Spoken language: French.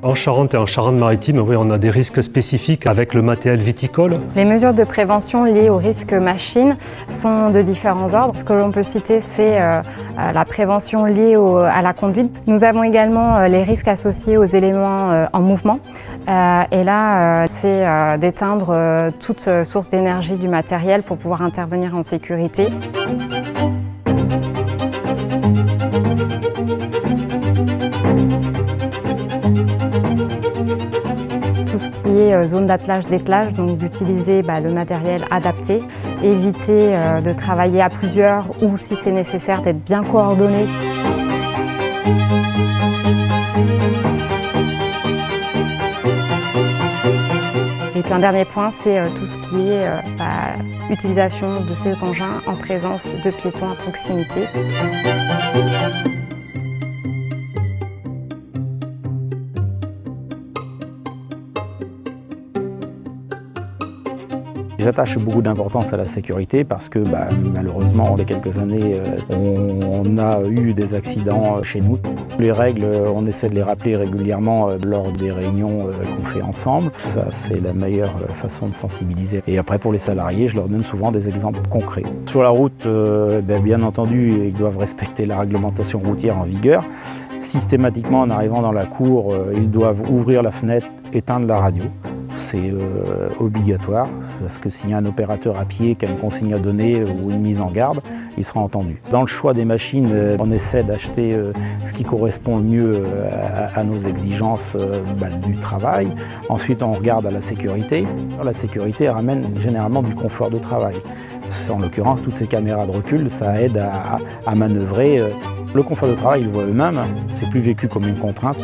En Charente et en Charente-Maritime, oui, on a des risques spécifiques avec le matériel viticole. Les mesures de prévention liées aux risques machines sont de différents ordres. Ce que l'on peut citer, c'est la prévention liée à la conduite. Nous avons également les risques associés aux éléments en mouvement. Et là, c'est d'éteindre toute source d'énergie du matériel pour pouvoir intervenir en sécurité. Tout ce qui est zone d'attelage-dételage, donc d'utiliser le matériel adapté, éviter de travailler à plusieurs ou, si c'est nécessaire, d'être bien coordonné. Et puis un dernier point, c'est tout ce qui est utilisation de ces engins en présence de piétons à proximité. J'attache beaucoup d'importance à la sécurité parce que malheureusement, il y a quelques années, on a eu des accidents chez nous. Les règles, on essaie de les rappeler régulièrement lors des réunions qu'on fait ensemble. Ça, c'est la meilleure façon de sensibiliser. Et après, pour les salariés, je leur donne souvent des exemples concrets. Sur la route, bien entendu, ils doivent respecter la réglementation routière en vigueur. Systématiquement, en arrivant dans la cour, ils doivent ouvrir la fenêtre, éteindre la radio. C'est obligatoire, parce que s'il y a un opérateur à pied qui a une consigne à donner ou une mise en garde, il sera entendu. Dans le choix des machines, on essaie d'acheter ce qui correspond le mieux à nos exigences du travail. Ensuite, on regarde à la sécurité. La sécurité ramène généralement du confort de travail. En l'occurrence, toutes ces caméras de recul, ça aide à manœuvrer. Le confort de travail, ils le voient eux-mêmes, c'est plus vécu comme une contrainte.